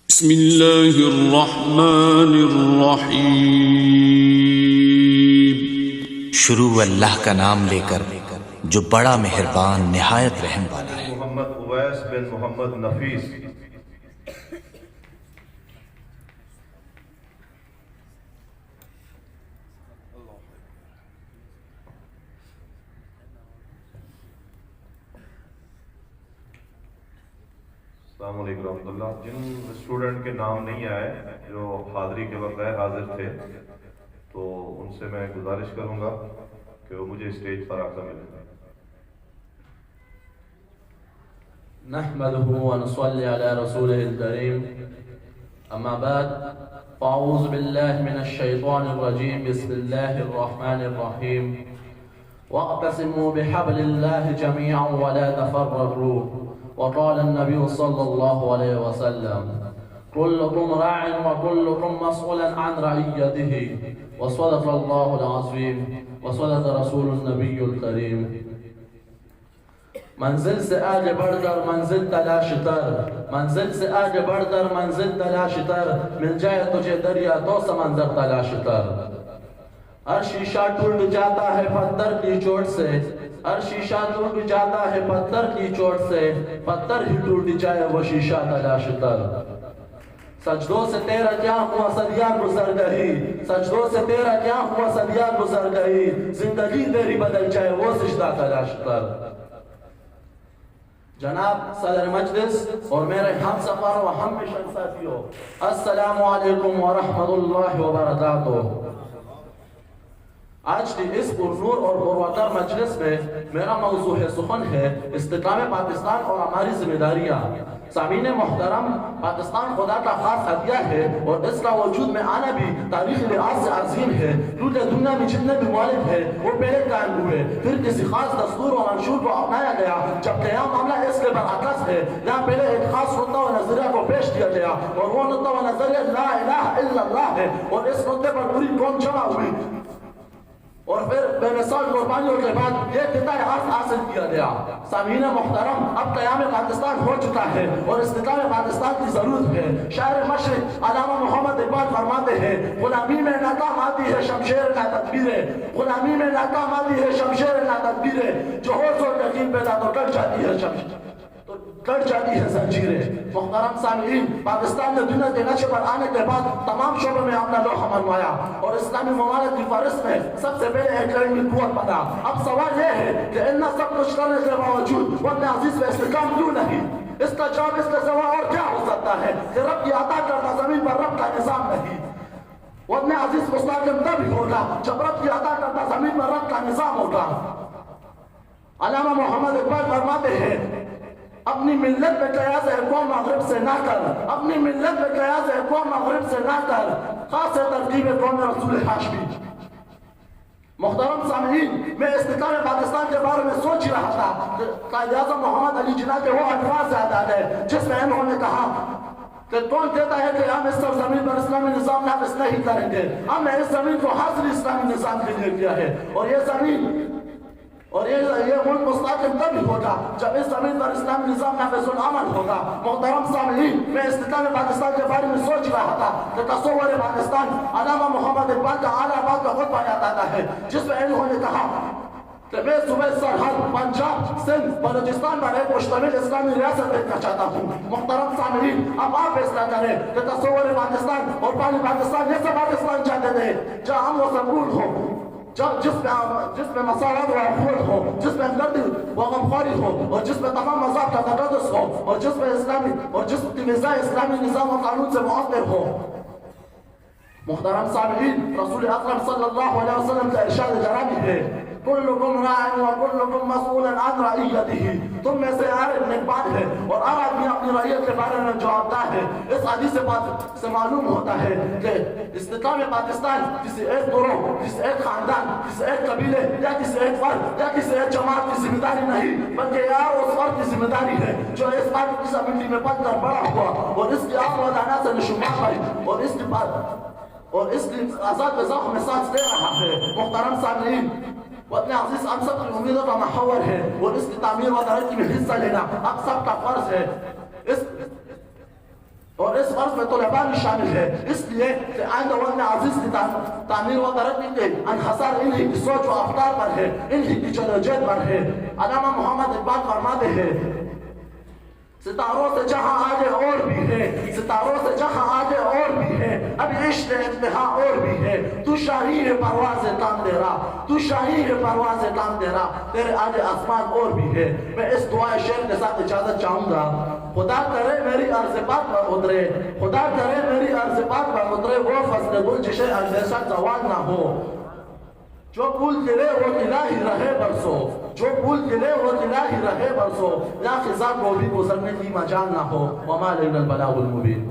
بسم اللہ الرحمن الرحیم۔ شروع اللہ کا نام لے کر جو بڑا مہربان نہایت رحم والا ہے۔ محمد اویس بن محمد نفیس۔ السلام علیکم ورحمۃ اللہ۔ جن اسٹوڈنٹ کے نام نہیں آئے جو حاضری کے وقت غیر حاضر تھے تو ان سے میں گزارش کروں گا کہ وہ مجھے اسٹیج پر آ کر ملیں۔ نحمده ونصلي على رسوله الكريم، أما بعد فأعوذ بالله من الشيطان الرجيم، بسم الله الرحمن الرحيم، واعتصموا بحبل الله جميعا ولا تفرقوا، وقال النبي صلى الله عليه وسلم كلكم راع وكلكم مسؤول عن رعيته، وصدق الله العظيم وصدق رسول النبي الكريم۔ منزل سے آگے بڑھ کر منزل تلاش کر، منزل سے آگے بڑھ کر منزل تلاش کر، مل جائے تجھے دریا تو سمندر تلاش کر۔ ہر شیشہ ٹوٹ جاتا ہے پتھر کی چوٹ سے، ہر شیشہ ٹوٹ جاتا ہے پتھر کی چوٹ سے، پتھر ہی ٹوٹ جائے وہ شیشہ تلاش کر۔ سجدوں سے تیرا کیا ہوا صدیاں گزر گئی، سجدوں سے تیرا کیا ہوا صدیاں گزر گئی، زندگی تیری بدل جائے وہ سجدہ تلاش کر۔ جناب صدر مجلس اور میرے ہم سفر و ہم مشن ساتھیوں، السلام علیکم ورحمۃ اللہ وبرکاتہ۔ آج کی اس پرنور اور پروقار مجلس میں میرا موضوع سخن ہے استحکام پاکستان اور ہماری ذمہ داریاں۔ سامعین محترم، پاکستان خدا کا خاص ہدیہ ہے اور اس کا وجود میں آنا بھی تاریخ لحاظ سے عظیم ہے، کیونکہ دنیا میں جتنے بھی ممالک ہیں وہ پہلے قائم ہوئے، پھر کسی خاص دستور و منشور کو اپنایا گیا، جبکہ یہاں معاملہ اس کے برعکس ہے۔ یہاں پہلے ایک خاص نقطہ و نظریہ کو پیش کیا گیا اور وہ نقطہ و نظریہ لا الہ الا اللہ ہے، اور اس نقطے پر پوری قوم جمع ہوئی اور پھر بے مثال قربانیوں کے بعد یہ فتح عرض حاصل کیا گیا۔ سامعین محترم، اب قیام پاکستان ہو چکا ہے اور استحکام پاکستان کی ضرورت ہے۔ شاعر مشرق علامہ محمد اقبال فرماتے ہیں غلامی میں ناکام آتی ہے شمشیر نہ تدبیریں، غلامی میں ناکام آتی ہے شمشیر نہ تدبیریں، جو ہو سو یقین پیدا تو کٹ جاتی ہے شمشیر، کٹ جاتی ہے زنجیریں۔ محترم سامعین، پاکستان نے دنیا کے نقشے پر آنے کے بعد تمام شعبوں میں اپنا لوحہ منوایا اور اسلامی ممالک کی فہرست میں سب سے پہلے ایک علمی قوت بنا۔ اب سوال یہ ہے کہ ان سب کچھ کرنے کے باوجود وطن عزیز میں استحکام کیوں نہیں؟ اس کا جواب اس کے سوا اور کیا ہو سکتا ہے کہ رب کی عطا کردہ زمین پر رب کا نظام نہیں۔ وطن عزیز مستحکم تب ہوگا جب رب کی عطا کردہ زمین پر رب کا نظام ہوگا۔ علامہ محمد اقبال فرماتے ہیں اپنی ملت میں قیاس اقوام مغرب سے نہ کر، اپنی ملت میں قیاس اقوام مغرب سے نہ کر، خاص ترکیب قوم رسول ہاشمی۔ محترم سامعین، میں استحکام پاکستان کے بارے میں سوچ رہا تھا کہ قائد اعظم محمد علی جناح کے وہ الفاظ یاد آ گئے جس میں انہوں نے کہا کہ کون کہتا ہے کہ ہم اس زمین پر اسلامی نظام نافذ نہیں کریں گے، ہم نے اس زمین کو حاصل اسلامی نظام کے لیے کیا ہے، اور یہ زمین اور یہ ملک مستحکم تب ہوگا جب اس زمین پر اسلامی نظام نافذ العمل ہوگا۔ محترم سامعین، میں استحکام پاکستان کے بارے میں سوچ رہا تھا کہ تصور پاکستان علامہ محمد اقبال کا اعلیٰ بات کا خطبہ یاد آتا ہے جس میں انہوں نے کہا کہ میں صوبہ سرحد پنجاب سندھ بلوچستان پر ایک مشتمل اسلامی ریاست دیکھنا چاہتا ہوں۔ محترم سامعین، اب آپ فیصلہ کریں کہ تصور پاکستان اور پانی پاکستان جیسا پاکستان چاہتے تھے جہاں ہم و سکون ہو، جس میں مساوات و عفو ہو، جس میں ہمدردی و غمخواری ہو، اور جس میں تمام مذاہب کا تقدس ہو، اور جس میں اسلامی اور جس کی فضا اسلامی نظام و قانون سے مؤثر ہو۔ محترم سامعین، رسول اکرم صلی اللہ علیہ وسلم کا ارشاد گرامی ہے کلکم راع وکلکم مسئول عن رعیتہ، تم میں سے ہر ایک نگہبان ہے اور ہر آدمی اپنی رعیت کے بارے میں جوابدار ہے۔ اس حدیث سے معلوم ہوتا ہے کہ استحکام پاکستان کسی ایک گروہ، کسی ایک خاندان، کسی ایک قبیلے یا کسی ایک فرد یا کسی ایک جماعت کی ذمہ داری نہیں، بلکہ یہ اس فرد کی ذمہ داری ہے جو اس فرد کی اسمبلی میں پل کر بڑا ہوا اور اس کی آب و دانہ سے نشومان پائی اور اس کی آزاد بزاق میں سانس دے رہا ہے۔ محترم سامعین، وطن عزیز ہم سب کی امیدوں کا محور ہے اور اس کی تعمیر و ترقی میں حصہ لینا ہم سب کا فرض ہے۔ اور اس فرض میں طلباء بھی شامل ہے، اس لیے کہ آئندہ وطن عزیز کی تعمیر و ترقی کے انحصار انہی کی سوچ و افکار پر ہے، انہی کی جدوجہد پر ہے۔ علامہ محمد اقبال فرماتے ہیں ستاروں سے جہاں آگے اور بھی ہے، ستاروں سے جہاں آگے اور بھی ہے، اب عشق انتہا اور بھی ہے، تو شاہین پرواز تان تیرا، تو شاہین پرواز تان تیرا، تیرے آگے آسمان اور بھی ہے۔ میں اس دعائے شعر کے ساتھ اجازت چاہوں گا۔ خدا کرے میری عرض پاک پر اترے، خدا کرے میری عرض پاک پر اترے وہ فصل گل جسے اندیشہ زوال نہ ہو، جو پھول گرے وہ الہی رہے برسو، جو پھول گرے وہ الہی رہے برسو، لا خزاں کو بھی گزرنے کی مجال نہ ہو، وما لینا البلاغ المبین۔